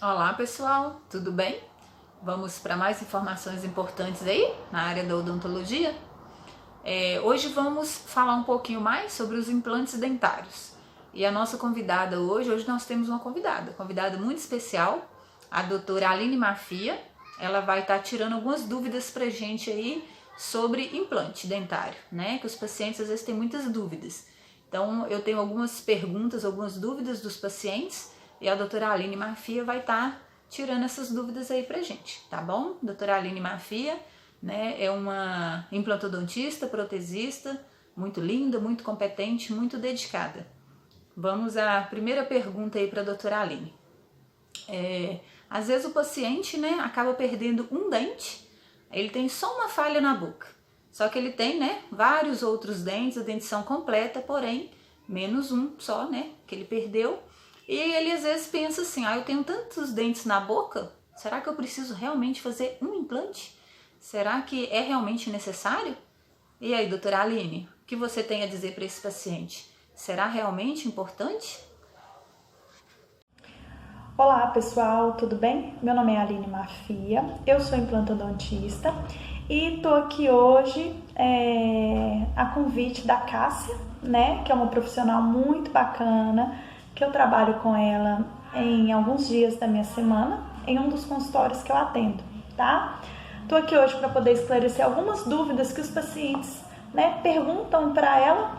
Olá pessoal, tudo bem? Vamos para mais informações importantes aí na área da odontologia? Hoje vamos falar um pouquinho mais sobre os implantes dentários. E a nossa convidada hoje nós temos uma convidada muito especial, a doutora Aline Mafia. Ela vai estar tirando algumas dúvidas pra gente aí sobre implante dentário, né? Que os pacientes às vezes têm muitas dúvidas. Então eu tenho algumas perguntas, algumas dúvidas dos pacientes e a doutora Aline Mafia vai estar tirando essas dúvidas aí pra gente, tá bom? Doutora Aline Mafia, né, é uma implantodontista, protesista, muito linda, muito competente, muito dedicada. Vamos à primeira pergunta aí para a doutora Aline. Às vezes o paciente, né, acaba perdendo um dente, ele tem só uma falha na boca, só que ele tem, né, vários outros dentes, a dentição completa, porém, menos um só, né, que ele perdeu. E ele às vezes pensa assim, eu tenho tantos dentes na boca, será que eu preciso realmente fazer um implante? Será que é realmente necessário? E aí, doutora Aline, o que você tem a dizer para esse paciente? Será realmente importante? Olá pessoal, tudo bem? Meu nome é Aline Mafia, eu sou implantodontista e tô aqui hoje a convite da Cássia, né, que é uma profissional muito bacana, que eu trabalho com ela em alguns dias da minha semana, em um dos consultórios que eu atendo, tá? Tô aqui hoje para poder esclarecer algumas dúvidas que os pacientes, né, perguntam para ela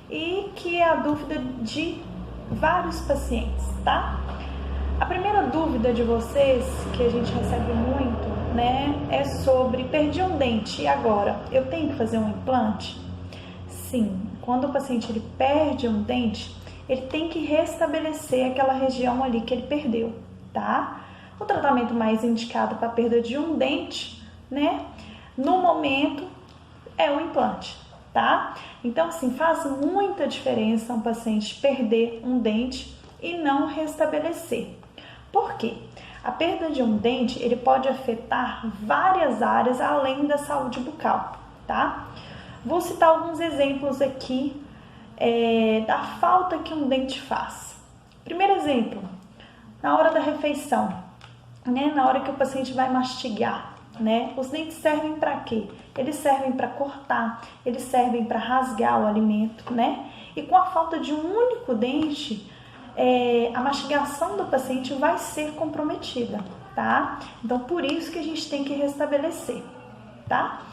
e que é a dúvida de vários pacientes, tá? A primeira dúvida de vocês, que a gente recebe muito, né, é sobre perdi um dente e agora eu tenho que fazer um implante? Sim, quando o paciente ele perde um dente, ele tem que restabelecer aquela região ali que ele perdeu, tá? O tratamento mais indicado para a perda de um dente, né, no momento é o implante, tá? Então, assim, faz muita diferença um paciente perder um dente e não restabelecer. Por quê? A perda de um dente, ele pode afetar várias áreas além da saúde bucal, tá? Vou citar alguns exemplos aqui da falta que um dente faz. Primeiro exemplo, na hora da refeição, né? Na hora que o paciente vai mastigar, né? Os dentes servem para quê? Eles servem para cortar, eles servem para rasgar o alimento, né? E com a falta de um único dente, a mastigação do paciente vai ser comprometida, tá? Então, por isso que a gente tem que restabelecer, tá?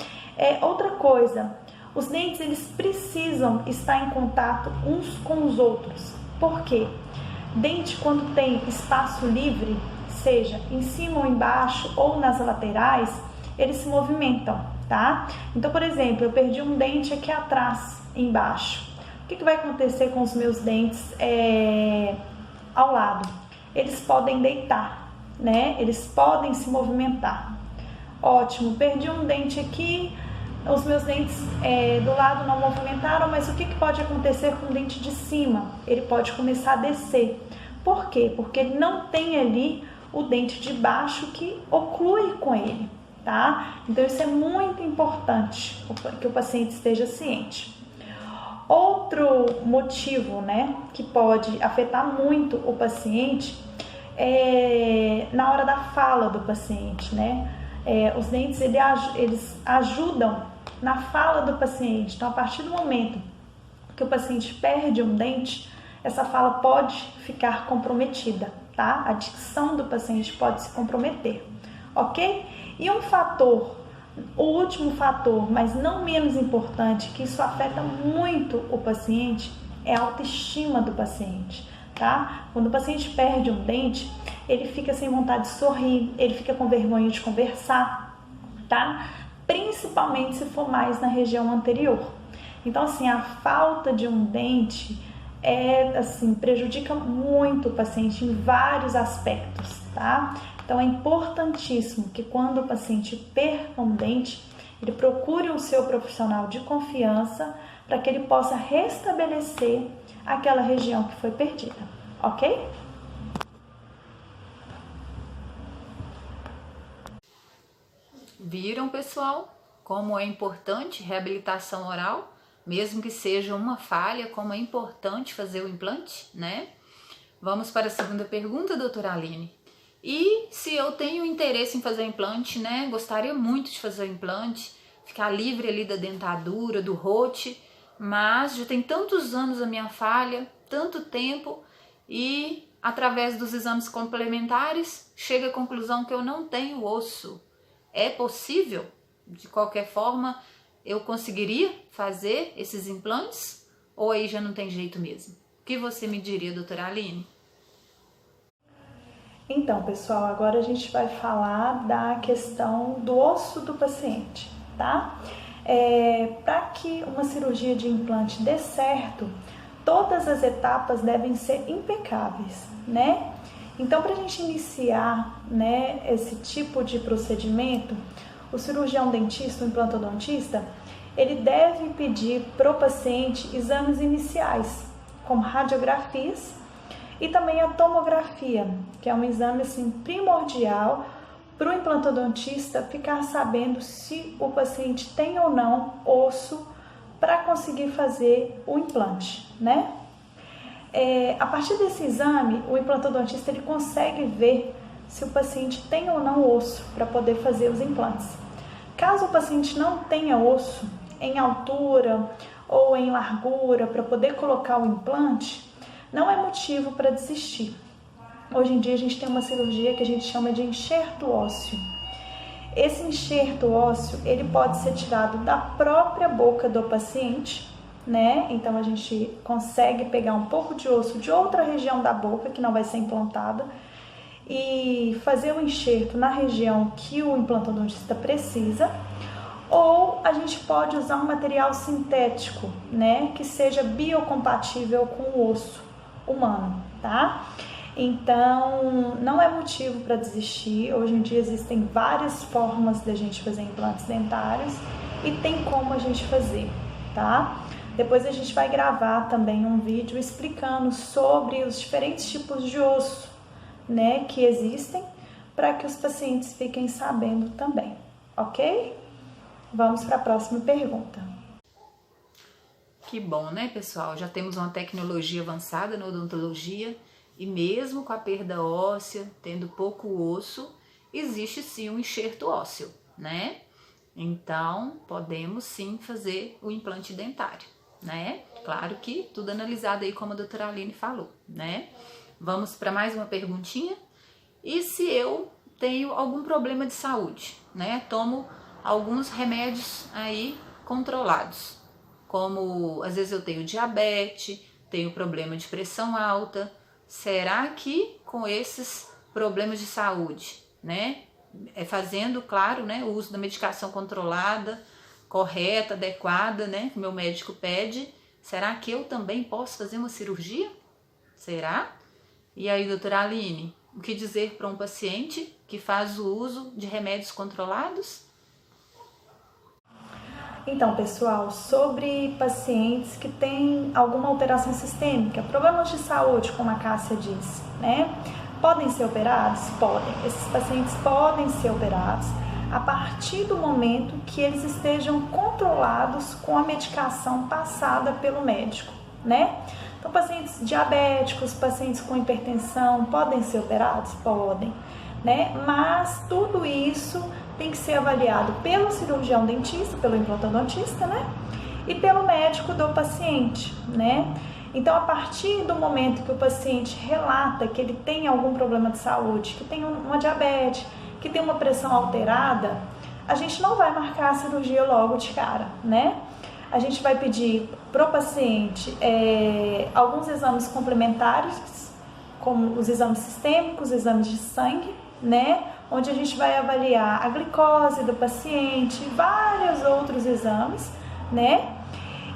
Outra coisa, os dentes, eles precisam estar em contato uns com os outros. Por quê? Dente, quando tem espaço livre, seja em cima ou embaixo ou nas laterais, eles se movimentam, tá? Então, por exemplo, eu perdi um dente aqui atrás, embaixo. O que vai acontecer com os meus dentes ao lado? Eles podem deitar, né? Eles podem se movimentar. Ótimo, perdi um dente aqui, os meus dentes do lado não movimentaram, mas o que pode acontecer com o dente de cima? Ele pode começar a descer. Por quê? Porque ele não tem ali o dente de baixo que oclui com ele, tá? Então isso é muito importante que o paciente esteja ciente. Outro motivo, né, que pode afetar muito o paciente é na hora da fala do paciente, né? Os dentes eles ajudam na fala do paciente. Então, a partir do momento que o paciente perde um dente, essa fala pode ficar comprometida, tá? A dicção do paciente pode se comprometer, ok? E o último fator, mas não menos importante, que isso afeta muito o paciente, é a autoestima do paciente, tá? Quando o paciente perde um dente, ele fica sem vontade de sorrir, ele fica com vergonha de conversar, tá? Principalmente se for mais na região anterior. Então, assim, a falta de um dente prejudica muito o paciente em vários aspectos, tá? Então, é importantíssimo que quando o paciente perca um dente, ele procure o seu profissional de confiança para que ele possa restabelecer aquela região que foi perdida, ok? Viram, pessoal, como é importante reabilitação oral? Mesmo que seja uma falha, como é importante fazer o implante, né? Vamos para a segunda pergunta, doutora Aline. E se eu tenho interesse em fazer o implante, né, gostaria muito de fazer o implante, ficar livre ali da dentadura, do rote, mas já tem tantos anos a minha falha, tanto tempo, e através dos exames complementares chega à conclusão que eu não tenho osso. É possível? De qualquer forma, eu conseguiria fazer esses implantes? Ou aí já não tem jeito mesmo? O que você me diria, doutora Aline? Então, pessoal, agora a gente vai falar da questão do osso do paciente, tá? Para que uma cirurgia de implante dê certo, todas as etapas devem ser impecáveis, né? Então, para a gente iniciar, né, esse tipo de procedimento, o cirurgião dentista, o implantodontista, ele deve pedir para o paciente exames iniciais, como radiografias e também a tomografia, que é um exame assim, primordial para o implantodontista ficar sabendo se o paciente tem ou não osso para conseguir fazer o implante, né? A partir desse exame, o implantodontista ele consegue ver se o paciente tem ou não osso para poder fazer os implantes. Caso o paciente não tenha osso em altura ou em largura para poder colocar o implante, não é motivo para desistir. Hoje em dia a gente tem uma cirurgia que a gente chama de enxerto ósseo. Esse enxerto ósseo, ele pode ser tirado da própria boca do paciente, né? Então a gente consegue pegar um pouco de osso de outra região da boca que não vai ser implantada e fazer o enxerto na região que o implantodontista precisa, ou a gente pode usar um material sintético, né, que seja biocompatível com o osso humano, tá? Então, não é motivo para desistir. Hoje em dia existem várias formas de a gente fazer implantes dentários e tem como a gente fazer, tá? Depois a gente vai gravar também um vídeo explicando sobre os diferentes tipos de osso, né, que existem, para que os pacientes fiquem sabendo também, ok? Vamos para a próxima pergunta. Que bom, né, pessoal? Já temos uma tecnologia avançada na odontologia e mesmo com a perda óssea, tendo pouco osso, existe sim um enxerto ósseo, né? Então, podemos sim fazer o implante dentário, né? Claro que tudo analisado aí como a doutora Aline falou, né? Vamos para mais uma perguntinha. E se eu tenho algum problema de saúde, né? Tomo alguns remédios aí controlados, como às vezes eu tenho diabetes, tenho problema de pressão alta. Será que com esses problemas de saúde, né? Fazendo, claro, né, o uso da medicação controlada, correta, adequada, né? Que o meu médico pede, será que eu também posso fazer uma cirurgia? Será? E aí, doutora Aline, o que dizer para um paciente que faz o uso de remédios controlados? Então, pessoal, sobre pacientes que têm alguma alteração sistêmica, problemas de saúde, como a Cássia disse, né? Podem ser operados? Podem. Esses pacientes podem ser operados a partir do momento que eles estejam controlados com a medicação passada pelo médico, né? Então, pacientes diabéticos, pacientes com hipertensão, podem ser operados? Podem, né? Mas tudo isso tem que ser avaliado pelo cirurgião dentista, pelo implantodontista, né? E pelo médico do paciente, né? Então, a partir do momento que o paciente relata que ele tem algum problema de saúde, que tem uma diabetes, que tem uma pressão alterada, a gente não vai marcar a cirurgia logo de cara, né? A gente vai pedir para o paciente alguns exames complementares, como os exames sistêmicos, exames de sangue, né? Onde a gente vai avaliar a glicose do paciente, vários outros exames, né?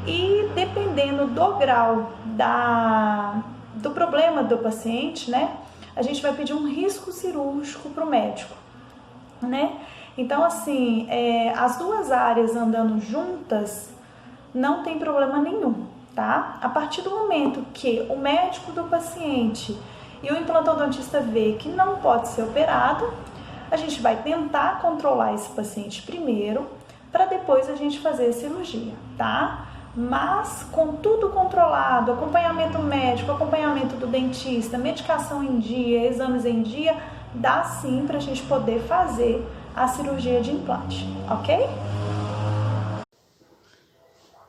E dependendo do grau do problema do paciente, né? A gente vai pedir um risco cirúrgico para o médico, né? Então, assim, as duas áreas andando juntas não tem problema nenhum, tá? A partir do momento que o médico do paciente e o implantodontista vê que não pode ser operado, a gente vai tentar controlar esse paciente primeiro, para depois a gente fazer a cirurgia, tá? Mas com tudo controlado, acompanhamento médico, acompanhamento do dentista, medicação em dia, exames em dia, dá sim para a gente poder fazer a cirurgia de implante, ok?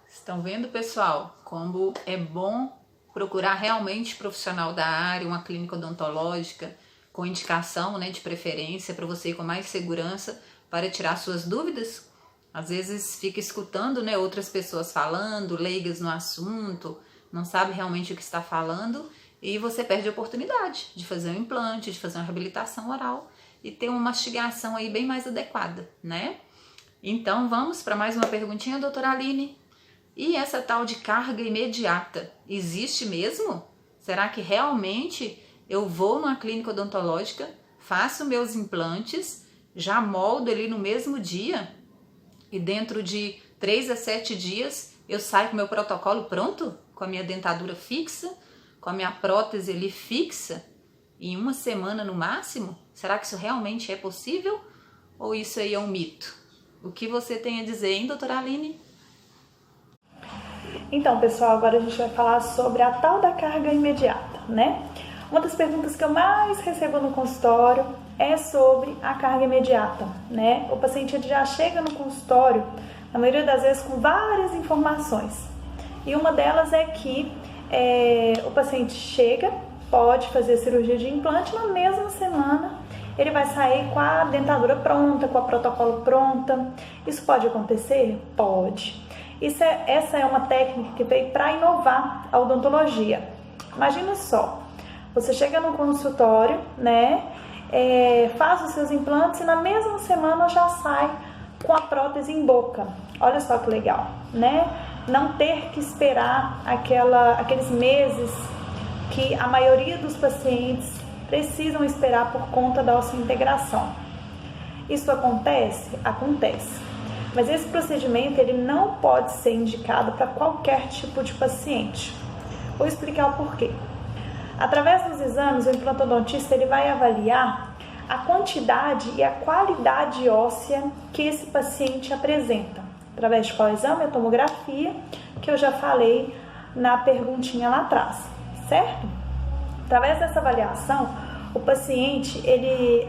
Estão vendo, pessoal, como é bom procurar realmente profissional da área, uma clínica odontológica com indicação, né, de preferência, para você ir com mais segurança para tirar suas dúvidas? Às vezes fica escutando, né, outras pessoas falando, leigas no assunto, não sabe realmente o que está falando e você perde a oportunidade de fazer um implante, de fazer uma reabilitação oral e ter uma mastigação aí bem mais adequada, né? Então vamos para mais uma perguntinha, doutora Aline. E essa tal de carga imediata, existe mesmo? Será que realmente eu vou numa clínica odontológica, faço meus implantes, já moldo ali no mesmo dia e dentro de 3 a 7 dias eu saio com meu protocolo pronto? Com a minha dentadura fixa, com a minha prótese ali fixa, em uma semana no máximo? Será que isso realmente é possível? Ou isso aí é um mito? O que você tem a dizer, hein, doutora Aline? Então, pessoal, agora a gente vai falar sobre a tal da carga imediata, né? Uma das perguntas que eu mais recebo no consultório é sobre a carga imediata, né? O paciente já chega no consultório, na maioria das vezes, com várias informações. E uma delas é que o paciente chega, pode fazer a cirurgia de implante, na mesma semana ele vai sair com a dentadura pronta, com a protocolo pronta. Isso pode acontecer? Pode. Essa é uma técnica que veio para inovar a odontologia. Imagina só, você chega no consultório, né, faz os seus implantes e na mesma semana já sai com a prótese em boca. Olha só que legal, né? Não ter que esperar aqueles meses que a maioria dos pacientes precisam esperar por conta da osseointegração. Isso acontece? Acontece. Mas esse procedimento ele não pode ser indicado para qualquer tipo de paciente. Vou explicar o porquê. Através dos exames, o implantodontista ele vai avaliar a quantidade e a qualidade óssea que esse paciente apresenta. Através de qual exame? A tomografia, que eu já falei na perguntinha lá atrás, certo? Através dessa avaliação, o paciente ele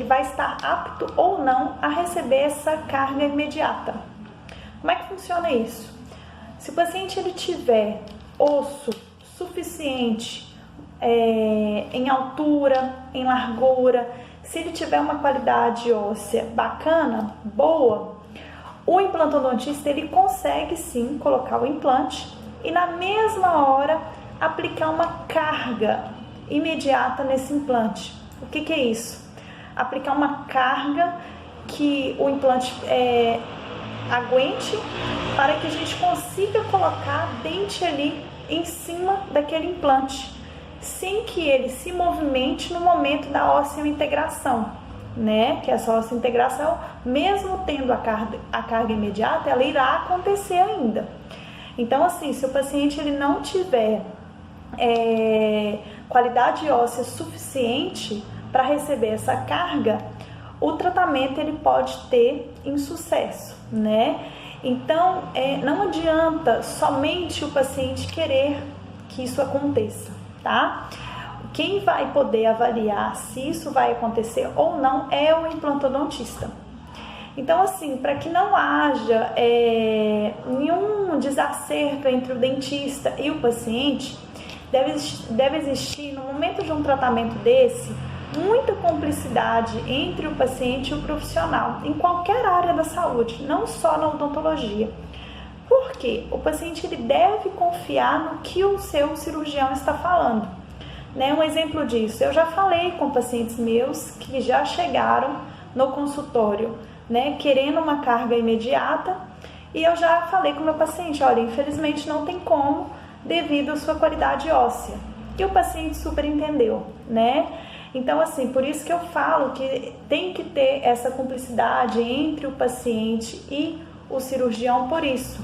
vai estar apto ou não a receber essa carga imediata. Como é que funciona isso? Se o paciente ele tiver osso suficiente em altura, em largura, se ele tiver uma qualidade óssea bacana, boa, o implantodontista ele consegue sim colocar o implante e na mesma hora aplicar uma carga imediata nesse implante. O que é isso? Aplicar uma carga que o implante aguente para que a gente consiga colocar dente ali em cima daquele implante, sem que ele se movimente no momento da osseointegração, né? Que essa osseointegração, mesmo tendo a carga imediata, ela irá acontecer ainda. Então, assim, se o paciente ele não tiver qualidade óssea suficiente para receber essa carga, o tratamento ele pode ter insucesso, né? Então, não adianta somente o paciente querer que isso aconteça, tá? Quem vai poder avaliar se isso vai acontecer ou não é o implantodontista. Então, assim, para que não haja nenhum desacerto entre o dentista e o paciente, deve existir, no momento de um tratamento desse, muita cumplicidade entre o paciente e o profissional, em qualquer área da saúde, não só na odontologia. Por quê? O paciente ele deve confiar no que o seu cirurgião está falando. Né? Um exemplo disso, eu já falei com pacientes meus que já chegaram no consultório, né, querendo uma carga imediata, e eu já falei com o meu paciente, olha, infelizmente não tem como, devido à sua qualidade óssea. E o paciente super entendeu, né? Então, assim, por isso que eu falo que tem que ter essa cumplicidade entre o paciente e o cirurgião, por isso.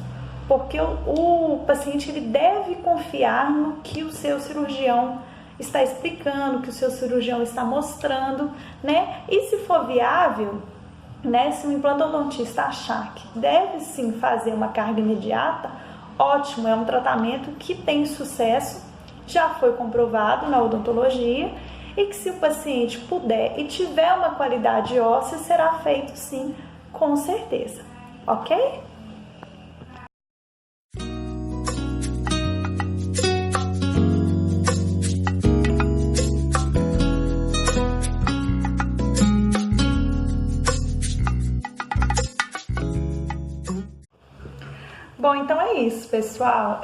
Porque o paciente ele deve confiar no que o seu cirurgião está explicando, que o seu cirurgião está mostrando, né? E se for viável, né, se o implantodontista achar que deve sim fazer uma carga imediata, ótimo, é um tratamento que tem sucesso, já foi comprovado na odontologia e que se o paciente puder e tiver uma qualidade óssea, será feito sim, com certeza, ok? Bom, então é isso, pessoal.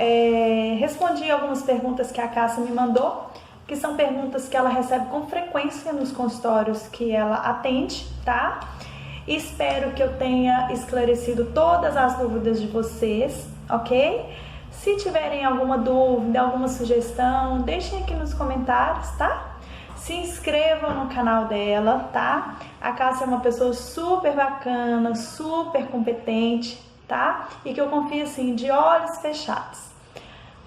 Respondi algumas perguntas que a Cássia me mandou, que são perguntas que ela recebe com frequência nos consultórios que ela atende, tá? Espero que eu tenha esclarecido todas as dúvidas de vocês, ok? Se tiverem alguma dúvida, alguma sugestão, deixem aqui nos comentários, tá? Se inscrevam no canal dela, tá? A Cássia é uma pessoa super bacana, super competente, tá? E que eu confio assim, de olhos fechados.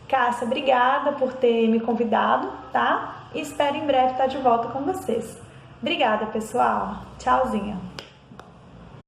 Cássia, obrigada por ter me convidado, tá? E espero em breve estar de volta com vocês. Obrigada, pessoal. Tchauzinho.